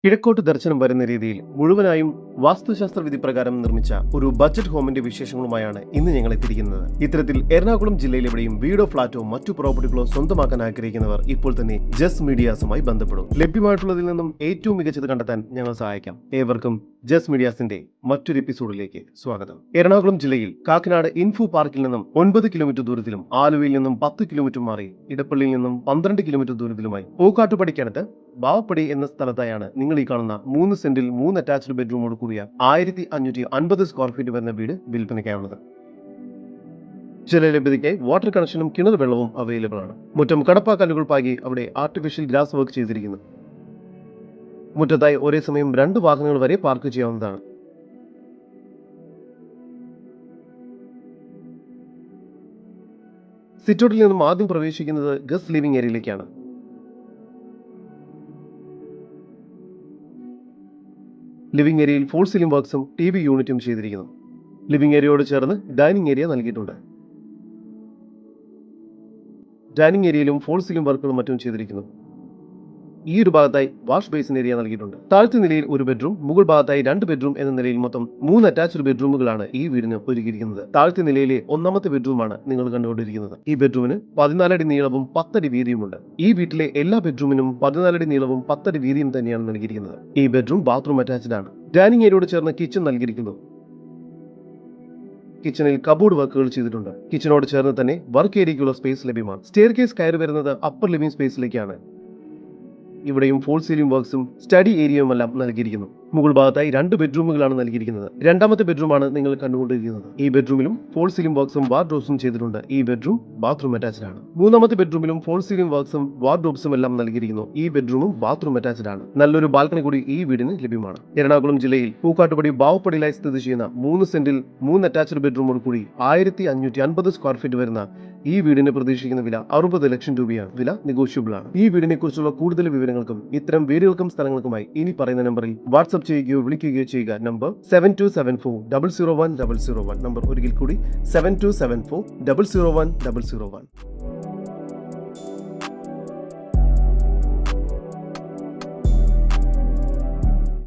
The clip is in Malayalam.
കിഴക്കോട്ട് ദർശനം വരുന്ന രീതിയിൽ മുഴുവനായും വാസ്തുശാസ്ത്ര വിധി പ്രകാരം നിർമ്മിച്ച ഒരു ബജറ്റ് ഹോമിന്റെ വിശേഷങ്ങളുമായാണ് ഇന്ന് ഞങ്ങൾ എത്തിയിരിക്കുന്നത്. ഇത്തരത്തിൽ എറണാകുളം ജില്ലയിലെവിടെയും വീടോ ഫ്ളാറ്റോ മറ്റു പ്രോപ്പർട്ടികളോ സ്വന്തമാക്കാൻ ആഗ്രഹിക്കുന്നവർ ഇപ്പോൾ തന്നെ ജസ് മീഡിയാസുമായി ബന്ധപ്പെടും. ലഭ്യമായിട്ടുള്ളതിൽ നിന്നും ഏറ്റവും മികച്ചത് കണ്ടെത്താൻ ഞങ്ങൾ സഹായിക്കാം. ഏവർക്കും ജസ് മീഡിയാസിന്റെ മറ്റൊരു എപ്പിസോഡിലേക്ക് സ്വാഗതം. എറണാകുളം ജില്ലയിൽ കാക്കനാട് ഇൻഫോ പാർക്കിൽ നിന്നും 9 കിലോമീറ്റർ ദൂരത്തിലും ആലുവയിൽ നിന്നും 10 കിലോമീറ്റർ മാറി ഇടപ്പള്ളിയിൽ നിന്നും 12 കിലോമീറ്റർ ദൂരത്തിലുമായി പൂക്കാട്ടുപടിക്കടുത്ത് ബാവപ്പടി എന്ന സ്ഥലത്തായാണ് നിങ്ങൾ ഈ കാണുന്ന 3 സെന്റിൽ 3 അറ്റാച്ച്ഡ് ബെഡ്റൂമോട് കൂടിയ 1550 സ്ക്വയർ ഫീറ്റ് വരുന്ന വീട് വിൽപ്പനയ്ക്കായുള്ളത്. ചില ലഭ്യതയ്ക്കായി വാട്ടർ കണക്ഷനും കിണർ വെള്ളവും അവൈലബിൾ ആണ്. മുറ്റം കടപ്പാക്കല്ലുകൾ പാകി അവിടെ ആർട്ടിഫിഷ്യൽ ഗ്രാസ് വർക്ക് ചെയ്തിരിക്കുന്നു. മുറ്റത്തായി ഒരേ സമയം 2 വാഹനങ്ങൾ വരെ പാർക്ക് ചെയ്യാവുന്നതാണ്. സിറ്റൗട്ടിൽ നിന്നും ആദ്യം പ്രവേശിക്കുന്നത് ഗസ്റ്റ് ലിവിംഗ് ഏരിയയിലേക്കാണ്. ലിവിംഗ് ഏരിയയിൽ ഫോൾ സീലിംഗ് വർക്ക്സും TV യൂണിറ്റും ചെയ്തിരിക്കുന്നു. ലിവിംഗ് ഏരിയയോട് ചേർന്ന് ഡൈനിങ് ഏരിയ നൽകിയിട്ടുണ്ട്. ഡൈനിങ് ഏരിയയിലും ഫോൾ സീലിംഗ് വർക്കുകളും മറ്റും ചെയ്തിരിക്കുന്നു. ഈ ഒരു ഭാഗത്തായി വാഷ് ബേസിൻ ഏരിയ നൽകിയിട്ടുണ്ട്. താഴത്തെ നിലയിൽ ഒരു ബെഡ്റൂം, മുകൾ ഭാഗത്തായി 2 ബെഡ്റൂം എന്ന നിലയിൽ മൊത്തം 3 അറ്റാച്ച്ഡ് ബെഡ്റൂമുകളാണ് ഈ വീടിന് ഒരുക്കിയിരിക്കുന്നത്. താഴത്തെ നിലയിലെ 1ാമത്തെ ബെഡ്റൂമാണ് നിങ്ങൾ കണ്ടുകൊണ്ടിരിക്കുന്നത്. ഈ ബെഡ്റൂമിന് 14 അടി നീളവും 10 അടി വീതിയുമുണ്ട്. ഈ വീട്ടിലെ എല്ലാ ബെഡ്റൂമിനും 14 അടി നീളവും 10 അടി വീതിയും തന്നെയാണ് നൽകിയിരിക്കുന്നത്. ഈ ബെഡ്റൂം ബാത്റൂം അറ്റാച്ച്ഡ് ആണ്. ഡൈനിങ് ഏരിയയോട് ചേർന്ന് കിച്ചൺ നൽകിയിരിക്കുന്നു. കിച്ചണിൽ കബോർഡ് വർക്കുകൾ ചെയ്തിട്ടുണ്ട്. കിച്ചണോട് ചേർന്ന് തന്നെ വർക്ക് ഏരിയയ്ക്കുള്ള സ്പേസ് ലഭ്യമാണ്. സ്റ്റെയർ കേസ് കയറി വരുന്നത് അപ്പർ ലിവിംഗ് സ്പേസിലേക്കാണ്. ഇവിടെയും ഫോൾ സീലിംഗ് വർക്ക്സും സ്റ്റഡി ഏരിയയുമെല്ലാം നൽകിയിരിക്കുന്നു. മുകൾ ഭാഗത്തായി 2 ബെഡ്റൂമുകളാണ് നൽകിയിരിക്കുന്നത്. 2ാമത്തെ ബെഡ്റൂമാണ് നിങ്ങൾ കണ്ടുകൊണ്ടിരിക്കുന്നത്. ഈ ബെഡ്റൂമിലും ഫോൾ സീലിംഗ് വർക്ക്സും വാർഡ്രോബ്സും ചെയ്തിട്ടുണ്ട്. ഈ ബെഡ്റൂം ബാത്റൂം അറ്റാച്ച്ഡ് ആണ്. 3ാമത്തെ ബെഡ്റൂമിലും ഫോൾ സീലിംഗ് വർക്ക്സും വാർഡ്രോബ്സും എല്ലാം നൽകിയിരിക്കുന്നു. ഈ ബെഡ്റൂമും ബാത്റൂം അറ്റാച്ച്ഡ് ആണ്. നല്ലൊരു ബാൽക്കണി കൂടി ഈ വീടിന് ലഭ്യമാണ്. എറണാകുളം ജില്ലയിൽ പൂക്കാട്ടുപടി ബാവപ്പടിയിലായി സ്ഥിതി ചെയ്യുന്ന 3 സെന്റിൽ 3 അറ്റാച്ച്ഡ് ബെഡ്റൂമോട് കൂടി 1550 സ്ക്വയർ ഫീറ്റ് വരുന്ന ഈ വീടിന് പ്രതീക്ഷിക്കുന്ന വില 60 ലക്ഷം രൂപയാണ്. വില നെഗോഷ്യബിൾ ആണ്. ഈ വീടിനെ കുറിച്ചുള്ള കൂടുതൽ വിവരങ്ങൾക്കും ഇത്തരം വീടുകൾക്കും സ്ഥലങ്ങൾക്കുമായി ഇനി പറയുന്ന നമ്പറിൽ വാട്സ്ആപ്പ് ചെയ്യുകയോ വിളിക്കുകയോ ചെയ്യുക. നമ്പർ 7274 001 001. നമ്പർ ഒരിക്കൽ കൂടി 7274 001 001.